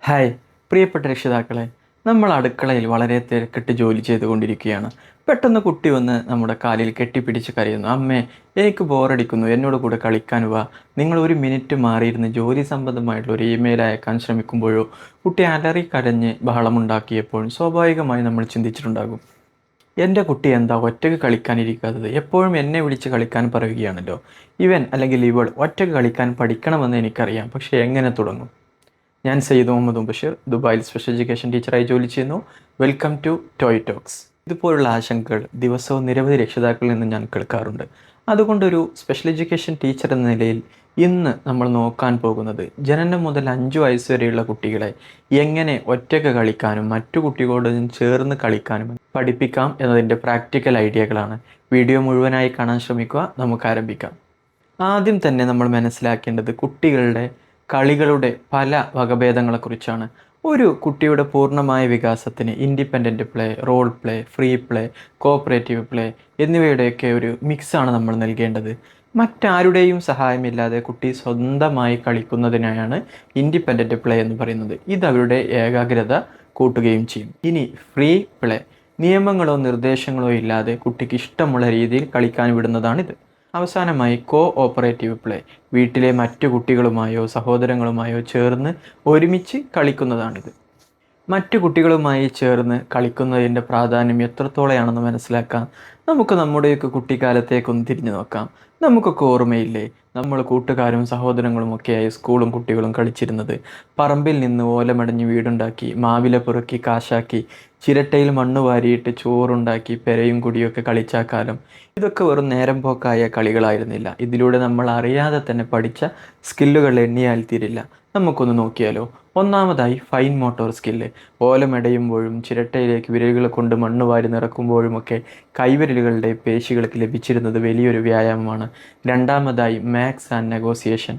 Hi പ്രിയപ്പെട്ട രക്ഷിതാക്കളെ, നമ്മൾ അടുക്കളയിൽ വളരെ തിരക്കിട്ട് ജോലി ചെയ്തുകൊണ്ടിരിക്കുകയാണ്. പെട്ടെന്ന് കുട്ടി വന്ന് നമ്മുടെ കാലിൽ കെട്ടിപ്പിടിച്ച് കരയുന്നു. അമ്മേ, എനിക്ക് ബോറടിക്കുന്നു, എന്നോട് കൂടെ കളിക്കാൻ വാ. നിങ്ങൾ ഒരു മിനിറ്റ് മാറിയിരുന്ന് ജോലി സംബന്ധമായിട്ടുള്ള ഒരു ഇമെയിൽ അയക്കാൻ ശ്രമിക്കുമ്പോഴോ കുട്ടി അലറി കരഞ്ഞ് ബഹളമുണ്ടാക്കിയപ്പോഴും സ്വാഭാവികമായി നമ്മൾ ചിന്തിച്ചിട്ടുണ്ടാകും, എൻ്റെ കുട്ടി എന്താ ഒറ്റയ്ക്ക് കളിക്കാനിരിക്കാത്തത്, എപ്പോഴും എന്നെ വിളിച്ച് കളിക്കാൻ പറയുകയാണല്ലോ. ഇവൻ അല്ലെങ്കിൽ ഇവൾ ഒറ്റയ്ക്ക് കളിക്കാൻ പഠിക്കണമെന്ന് എനിക്കറിയാം, പക്ഷേ എങ്ങനെ തുടങ്ങും? ഞാൻ സയ്യിദ് മുഹമ്മദ് ബഷീർ, ദുബായിൽ സ്പെഷ്യൽ എഡ്യൂക്കേഷൻ ടീച്ചറായി ജോലി ചെയ്യുന്നു. Welcome to toy talks. ഇതുപോലുള്ള ആശങ്കകൾ ദിവസവും നിരവധി രക്ഷിതാക്കളിൽ നിന്ന് ഞാൻ കേൾക്കാറുണ്ട്. അതുകൊണ്ടൊരു സ്പെഷ്യൽ എഡ്യൂക്കേഷൻ ടീച്ചർ എന്ന നിലയിൽ ഇന്ന് നമ്മൾ നോക്കാൻ പോകുന്നത് ജനനം മുതൽ 5 വയസ്സ് വരെയുള്ള കുട്ടികളെ എങ്ങനെ ഒറ്റയ്ക്ക് കളിക്കാനും മറ്റു കുട്ടികളോടും ചേർന്ന് കളിക്കാനും പഠിപ്പിക്കാം എന്നതിൻ്റെ പ്രാക്ടിക്കൽ ഐഡിയകളാണ്. വീഡിയോ മുഴുവനായി കാണാൻ ശ്രമിക്കുക. നമുക്ക് ആരംഭിക്കാം. ആദ്യം തന്നെ നമ്മൾ മനസ്സിലാക്കേണ്ടത് കുട്ടികളുടെ കളികളുടെ പല വകഭേദങ്ങളെക്കുറിച്ചാണ്. ഒരു കുട്ടിയുടെ പൂർണ്ണമായ വികാസത്തിന് independent play, role play, free play, cooperative play എന്നിവയുടെയൊക്കെ ഒരു മിക്സാണ് നമ്മൾ നൽകേണ്ടത്. മറ്റാരുടെയും സഹായമില്ലാതെ കുട്ടി സ്വന്തമായി കളിക്കുന്നതിനായാണ് ഇൻഡിപെൻഡൻറ്റ് പ്ലേ എന്ന് പറയുന്നത്. ഇത് അവരുടെ ഏകാഗ്രത കൂട്ടുകയും ചെയ്യും. ഇനി ഫ്രീ പ്ലേ, നിയമങ്ങളോ നിർദ്ദേശങ്ങളോ ഇല്ലാതെ കുട്ടിക്ക് ഇഷ്ടമുള്ള രീതിയിൽ കളിക്കാൻ വിടുന്നതാണിത്. അവസാനമായി കോ ഓപ്പറേറ്റീവ് പ്ലേ, വീട്ടിലെ മറ്റു കുട്ടികളുമായോ സഹോദരങ്ങളുമായോ ചേർന്ന് ഒരുമിച്ച് കളിക്കുന്നതാണിത്. മറ്റു കുട്ടികളുമായി ചേർന്ന് കളിക്കുന്നതിൻ്റെ പ്രാധാന്യം എത്രത്തോളമാണെന്ന് മനസ്സിലാക്കാൻ നമുക്ക് നമ്മുടെയൊക്കെ കുട്ടിക്കാലത്തേക്കൊന്ന് തിരിഞ്ഞു നോക്കാം. നമുക്കൊക്കെ ഓർമ്മയില്ലേ, നമ്മൾ കൂട്ടുകാരും സഹോദരങ്ങളും ഒക്കെയായി സ്കൂളും കുട്ടികളും കളിച്ചിരുന്നത്? പറമ്പിൽ നിന്ന് ഓലമടഞ്ഞ് വീടുണ്ടാക്കി, മാവില പെറുക്കി കാശാക്കി, ചിരട്ടയിൽ മണ്ണ് വാരിയിട്ട് ചോറുണ്ടാക്കി, പെരയും കുടിയൊക്കെ കളിച്ച കാലം. ഇതൊക്കെ വെറും നേരം പോക്കായ കളികളായിരുന്നില്ല. ഇതിലൂടെ നമ്മൾ അറിയാതെ തന്നെ പഠിച്ച സ്കില്ലുകൾ എണ്ണിയാൽ തീരില്ല. നമുക്കൊന്ന് നോക്കിയാലോ. ഒന്നാമതായി ഫൈൻ മോട്ടോർ സ്കില്ല്. ഓലമെടയുമ്പോഴും ചിരട്ടയിലേക്ക് വിരലുകൾ കൊണ്ട് മണ്ണ് വാരി നിറക്കുമ്പോഴുമൊക്കെ കൈവിരലുകളുടെ പേശികൾക്ക് ലഭിച്ചിരുന്നത് വലിയൊരു വ്യായാമമാണ്. രണ്ടാമതായി മാത്സ് ആൻഡ് നെഗോസിയേഷൻ.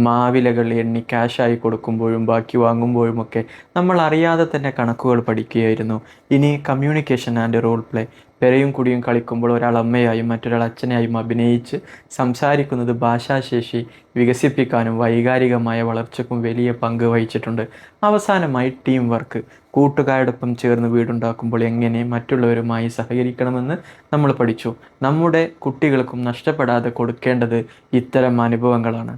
മാവിലകൾ എണ്ണി ക്യാഷായി കൊടുക്കുമ്പോഴും ബാക്കി വാങ്ങുമ്പോഴുമൊക്കെ നമ്മൾ അറിയാതെ തന്നെ കണക്കുകൾ പഠിക്കുകയായിരുന്നു. ഇനി കമ്മ്യൂണിക്കേഷൻ ആൻഡ് റോൾ പ്ലേ. പെരയും കുടിയും കളിക്കുമ്പോൾ ഒരാൾ അമ്മയായും മറ്റൊരാൾ അച്ഛനായും അഭിനയിച്ച് സംസാരിക്കുന്നത് ഭാഷാശേഷി വികസിപ്പിക്കാനും വൈകാരികമായ വളർച്ചയ്ക്കും വലിയ പങ്ക് വഹിച്ചിട്ടുണ്ട്. അവസാനമായി ടീം വർക്ക്. കൂട്ടുകാരോടൊപ്പം ചേർന്ന് വീടുണ്ടാക്കുമ്പോൾ എങ്ങനെ മറ്റുള്ളവരുമായി സഹകരിക്കണമെന്ന് നമ്മൾ പഠിച്ചു. നമ്മുടെ കുട്ടികൾക്കും നഷ്ടപ്പെടാതെ കൊടുക്കേണ്ടത് ഇത്തരം അനുഭവങ്ങളാണ്.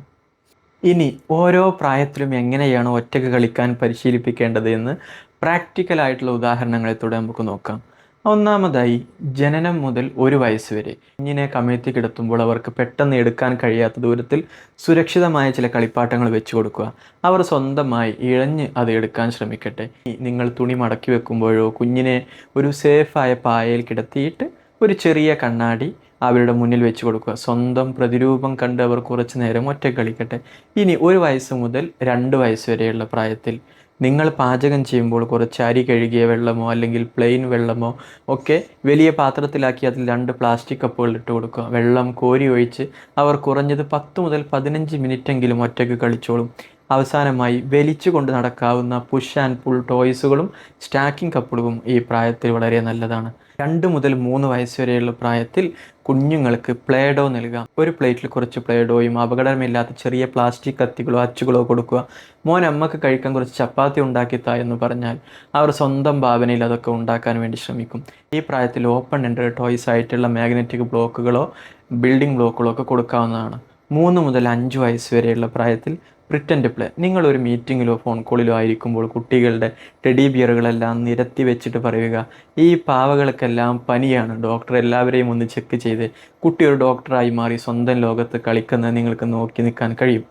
ഇനി ഓരോ പ്രായത്തിലും എങ്ങനെയാണ് ഒറ്റയ്ക്ക് കളിക്കാൻ പരിശീലിപ്പിക്കേണ്ടത് എന്ന് പ്രാക്ടിക്കലായിട്ടുള്ള ഉദാഹരണങ്ങളെത്തൂടെ നമുക്ക് നോക്കാം. ഒന്നാമതായി ജനനം മുതൽ 1 വയസ്സ് വരെ കുഞ്ഞിനെ കമിഴ്ത്തി കിടത്തുമ്പോൾ അവർക്ക് പെട്ടെന്ന് എടുക്കാൻ കഴിയാത്ത ദൂരത്തിൽ സുരക്ഷിതമായ ചില കളിപ്പാട്ടങ്ങൾ വെച്ചു കൊടുക്കുക. അവർ സ്വന്തമായി ഇഴഞ്ഞ് അത് എടുക്കാൻ ശ്രമിക്കട്ടെ. നിങ്ങൾ തുണി മടക്കി വെക്കുമ്പോഴോ കുഞ്ഞിനെ ഒരു സേഫായ പായയിൽ കിടത്തിയിട്ട് ഒരു ചെറിയ കണ്ണാടി അവരുടെ മുന്നിൽ വെച്ച് കൊടുക്കുക. സ്വന്തം പ്രതിരൂപം കണ്ട് അവർ കുറച്ച് നേരം ഒറ്റ കളിക്കട്ടെ. ഇനി 1 വയസ്സ് മുതൽ 2 വയസ്സ് വരെയുള്ള പ്രായത്തിൽ നിങ്ങൾ പാചകം ചെയ്യുമ്പോൾ കുറച്ച് അരി കഴുകിയ വെള്ളമോ അല്ലെങ്കിൽ പ്ലെയിൻ വെള്ളമോ ഒക്കെ വലിയ പാത്രത്തിലാക്കി അതിൽ 2 പ്ലാസ്റ്റിക് കപ്പുകൾ ഇട്ട് കൊടുക്കുക. വെള്ളം കോരി ഒഴിച്ച് അവർ കുറഞ്ഞത് 10 മുതൽ 15 മിനിറ്റെങ്കിലും ഒറ്റയ്ക്ക് കളിച്ചോളും. അവസാനമായി വലിച്ചു കൊണ്ട് നടക്കാവുന്ന പുഷ് ആൻഡ് പുൾ ടോയ്സുകളും സ്റ്റാക്കിംഗ് കപ്പുകളും ഈ പ്രായത്തിൽ വളരെ നല്ലതാണ്. 2 മുതൽ 3 വയസ്സ് വരെയുള്ള പ്രായത്തിൽ കുഞ്ഞുങ്ങൾക്ക് പ്ലേഡോ നൽകാം. ഒരു പ്ലേറ്റിൽ കുറച്ച് പ്ലേഡോയും അപകടമില്ലാത്ത ചെറിയ പ്ലാസ്റ്റിക് കത്തികളോ അച്ചുകളോ കൊടുക്കുക. മോൻ അമ്മക്ക് കഴിക്കാൻ കുറച്ച് ചപ്പാത്തി ഉണ്ടാക്കിത്താ എന്ന് പറഞ്ഞാൽ അവർ സ്വന്തം ഭാവനയിൽ അതൊക്കെ ഉണ്ടാക്കാൻ വേണ്ടി ശ്രമിക്കും. ഈ പ്രായത്തിൽ ഓപ്പൺ എൻഡഡ് ടോയ്സ് ആയിട്ടുള്ള മാഗ്നറ്റിക് ബ്ലോക്കുകളോ ബിൽഡിംഗ് ബ്ലോക്കുകളോ ഒക്കെ കൊടുക്കാവുന്നതാണ്. 3 മുതൽ 5 വയസ്സ് വരെയുള്ള പ്രായത്തിൽ പ്രിറ്റൻഡ് പ്ലേ. നിങ്ങളൊരു മീറ്റിങ്ങിലോ ഫോൺ കോളിലോ ആയിരിക്കുമ്പോൾ കുട്ടികളുടെ ടെഡി ബിയറുകളെല്ലാം നിരത്തി വെച്ചിട്ട് പറയുക, ഈ പാവകൾക്കെല്ലാം പനിയാണ്, ഡോക്ടർ എല്ലാവരെയും ഒന്ന് ചെക്ക് ചെയ്ത്. കുട്ടി ഒരു ഡോക്ടറായി മാറി സ്വന്തം ലോകത്ത് കളിക്കുന്നത് നിങ്ങൾക്ക് നോക്കി നിൽക്കാൻ കഴിയും.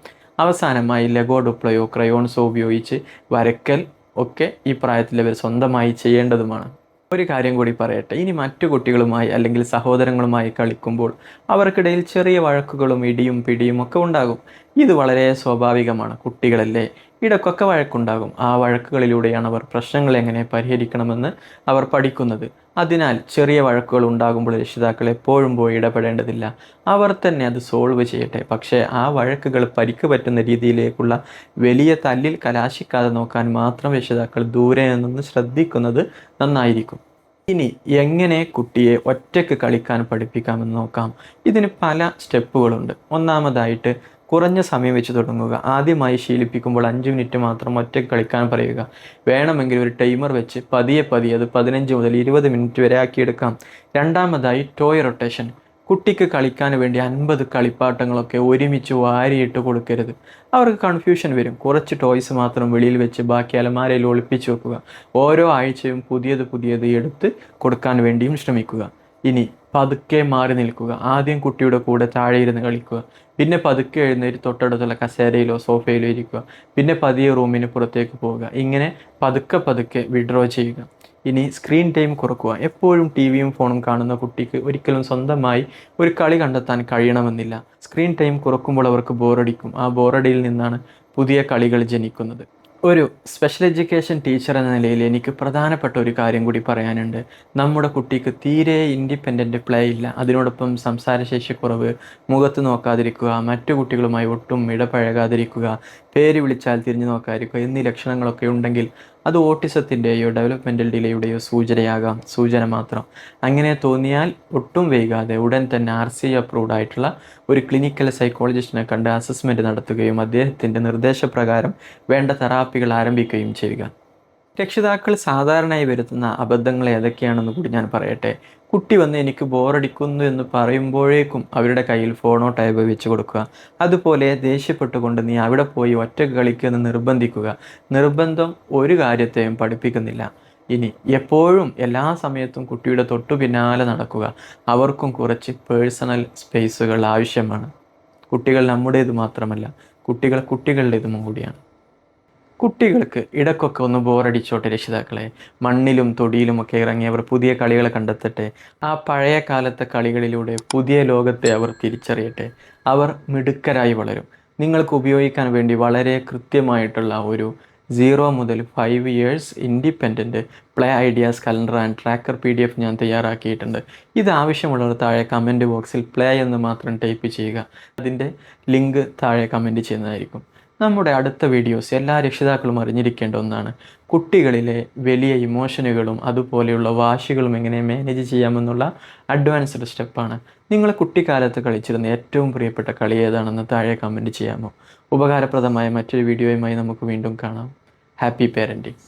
അവസാനമായി ലെഗോ ഡുപ്ലയോ ക്രയോൺസോ ഉപയോഗിച്ച് വരയ്ക്കൽ ഒക്കെ ഈ പ്രായത്തിൽ അവർ സ്വന്തമായി ചെയ്യേണ്ടതുമാണ്. ഒരു കാര്യം കൂടി പറയട്ടെ, ഇനി മറ്റു കുട്ടികളുമായി അല്ലെങ്കിൽ സഹോദരങ്ങളുമായി കളിക്കുമ്പോൾ അവർക്കിടയിൽ ചെറിയ വഴക്കുകളും ഇടിയും പിടിയും ഒക്കെ ഉണ്ടാകും. ഇത് വളരെ സ്വാഭാവികമാണ്. കുട്ടികളല്ലേ, ഇടയ്ക്കൊക്കെ വഴക്കുണ്ടാകും. ആ വഴക്കുകളിലൂടെയാണ് അവർ പ്രശ്നങ്ങൾ എങ്ങനെ പരിഹരിക്കണമെന്ന് അവർ പഠിക്കുന്നത്. അതിനാൽ ചെറിയ വഴക്കുകൾ ഉണ്ടാകുമ്പോൾ രക്ഷിതാക്കൾ എപ്പോഴും പോയി ഇടപെടേണ്ടതില്ല. അവർ തന്നെ അത് സോൾവ് ചെയ്യട്ടെ. പക്ഷേ ആ വഴക്കുകൾ പരിക്ക് പറ്റുന്ന രീതിയിലേക്കുള്ള വലിയ തല്ലിൽ കലാശിക്കാതെ നോക്കാൻ മാത്രം രക്ഷിതാക്കൾ ദൂരെ നിന്ന് ശ്രദ്ധിക്കുന്നത് നന്നായിരിക്കും. ഇനി എങ്ങനെ കുട്ടിയെ ഒറ്റയ്ക്ക് കളിക്കാൻ പഠിപ്പിക്കാമെന്ന് നോക്കാം. ഇതിന് പല സ്റ്റെപ്പുകളുണ്ട്. ഒന്നാമതായിട്ട് കുറഞ്ഞ സമയം വെച്ച് തുടങ്ങുക. ആദ്യമായി ശീലിപ്പിക്കുമ്പോൾ 5 മിനിറ്റ് മാത്രം ഒറ്റയ്ക്ക് കളിക്കാൻ പറയുക. വേണമെങ്കിൽ ഒരു ടൈമർ വെച്ച് പതിയെ പതിയെ അത് 15 മുതൽ 20 മിനിറ്റ് വരെ ആക്കിയെടുക്കാം. രണ്ടാമതായി ടോയ് റൊട്ടേഷൻ. കുട്ടിക്ക് കളിക്കാൻ വേണ്ടി 50 കളിപ്പാട്ടങ്ങളൊക്കെ ഒരുമിച്ച് വാരിയിട്ട് കൊടുക്കരുത്. അവർക്ക് കൺഫ്യൂഷൻ വരും. കുറച്ച് ടോയ്സ് മാത്രം വെളിയിൽ വെച്ച് ബാക്കി അലമാരയിൽ ഒളിപ്പിച്ച് വെക്കുക. ഓരോ ആഴ്ചയും പുതിയത് എടുത്ത് കൊടുക്കാൻ വേണ്ടിയും ശ്രമിക്കുക. ഇനി പതുക്കെ മാറി നിൽക്കുക. ആദ്യം കുട്ടിയുടെ കൂടെ താഴെ ഇരുന്ന് കളിക്കുക. പിന്നെ പതുക്കെ എഴുന്നേറ്റ് തൊട്ടടുത്തുള്ള കസേരയിലോ സോഫയിലോ ഇരിക്കുക. പിന്നെ പതിയെ റൂമിന് പുറത്തേക്ക് പോവുക. ഇങ്ങനെ പതുക്കെ വിഡ്രോ ചെയ്യുക. ഇനി സ്ക്രീൻ ടൈം കുറക്കുക. എപ്പോഴും ടി വിയും ഫോണും കാണുന്ന കുട്ടിക്ക് ഒരിക്കലും സ്വന്തമായി ഒരു കളി കണ്ടെത്താൻ കഴിയണമെന്നില്ല. സ്ക്രീൻ ടൈം കുറക്കുമ്പോൾ അവർക്ക് ബോറടിക്കും. ആ ബോറടിയിൽ നിന്നാണ് പുതിയ കളികൾ ജനിക്കുന്നത്. ഒരു സ്പെഷ്യൽ എഡ്യൂക്കേഷൻ ടീച്ചർ എന്ന നിലയിൽ എനിക്ക് പ്രധാനപ്പെട്ട ഒരു കാര്യം കൂടി പറയാനുണ്ട്. നമ്മുടെ കുട്ടിക്ക് തീരെ ഇൻഡിപെൻഡൻറ്റ് പ്ലേ ഇല്ല. അതിനോടൊപ്പം സംസാരശേഷിക്കുറവ്, മുഖത്ത് നോക്കാതിരിക്കുക, മറ്റു കുട്ടികളുമായി ഒട്ടും ഇടപഴകാതിരിക്കുക, പേര് വിളിച്ചാൽ തിരിഞ്ഞു നോക്കാതിരിക്കുക എന്നീ ലക്ഷണങ്ങളൊക്കെ ഉണ്ടെങ്കിൽ അത് ഓട്ടിസത്തിൻ്റെയോ ഡെവലപ്മെൻറ്റൽ ഡിലേയുടെയോ സൂചന മാത്രം. അങ്ങനെ തോന്നിയാൽ ഒട്ടും വൈകാതെ ഉടൻ തന്നെ RCA അപ്രൂവ്ഡ് ആയിട്ടുള്ള ഒരു ക്ലിനിക്കൽ സൈക്കോളജിസ്റ്റിനെ കണ്ട് അസസ്മെൻറ്റ് നടത്തുകയും അദ്ദേഹത്തിൻ്റെ നിർദ്ദേശപ്രകാരം വേണ്ട തെറാപ്പികൾ ആരംഭിക്കുകയും ചെയ്യുക. രക്ഷിതാക്കൾ സാധാരണയായി വരുത്തുന്ന അബദ്ധങ്ങൾ ഏതൊക്കെയാണെന്ന് കൂടി ഞാൻ പറയട്ടെ. കുട്ടി വന്ന് എനിക്ക് ബോറടിക്കുന്നു എന്ന് പറയുമ്പോഴേക്കും അവരുടെ കയ്യിൽ ഫോണോ ടാബോ വെച്ച് കൊടുക്കുക. അതുപോലെ ദേഷ്യപ്പെട്ടുകൊണ്ട് നീ അവിടെ പോയി ഒറ്റയ്ക്ക് കളിക്കുമെന്ന് നിർബന്ധിക്കുക. നിർബന്ധം ഒരു കാര്യത്തെയും പഠിപ്പിക്കുന്നില്ല. ഇനി എപ്പോഴും എല്ലാ സമയത്തും കുട്ടിയുടെ തൊട്ടു പിന്നാലെ നടക്കുക. അവർക്കും കുറച്ച് പേഴ്സണൽ സ്പേസുകൾ ആവശ്യമാണ്. കുട്ടികൾ നമ്മുടേത് മാത്രമല്ല, കുട്ടികൾ കുട്ടികളുടേതും കൂടിയാണ്. കുട്ടികൾക്ക് ഇടയ്ക്കൊക്കെ ഒന്ന് ബോറടിച്ചോട്ടെ രക്ഷിതാക്കളെ. മണ്ണിലും തൊടിയിലുമൊക്കെ ഇറങ്ങി അവർ പുതിയ കളികൾ കണ്ടെത്തട്ടെ. ആ പഴയ കാലത്തെ കളികളിലൂടെ പുതിയ ലോകത്തെ അവർ തിരിച്ചറിയട്ടെ. അവർ മിടുക്കരായി വളരും. നിങ്ങൾക്ക് ഉപയോഗിക്കാൻ വേണ്ടി വളരെ കൃത്യമായിട്ടുള്ള ഒരു 0 മുതൽ 5 years independent play ideas calendar and tracker PDF ഞാൻ തയ്യാറാക്കിയിട്ടുണ്ട്. ഇത് ആവശ്യമുള്ളവർ താഴെ കമൻറ്റ് ബോക്സിൽ പ്ലേ എന്ന് മാത്രം ടൈപ്പ് ചെയ്യുക. അതിൻ്റെ ലിങ്ക് താഴെ കമൻറ്റ് ചെയ്യുന്നതായിരിക്കും. നമ്മുടെ അടുത്ത വീഡിയോസ് എല്ലാ രക്ഷിതാക്കളും അറിഞ്ഞിരിക്കേണ്ട ഒന്നാണ്. കുട്ടികളിലെ വലിയ ഇമോഷനുകളും അതുപോലെയുള്ള വാശികളും എങ്ങനെ മാനേജ് ചെയ്യാമെന്നുള്ള അഡ്വാൻസ്ഡ് സ്റ്റെപ്പാണ്. നിങ്ങൾ കുട്ടിക്കാലത്ത് കളിച്ചിരുന്ന ഏറ്റവും പ്രിയപ്പെട്ട കളി ഏതാണെന്ന് താഴെ കമൻറ്റ് ചെയ്യാമോ? ഉപകാരപ്രദമായ മറ്റൊരു വീഡിയോയുമായി നമുക്ക് വീണ്ടും കാണാം. Happy parenting.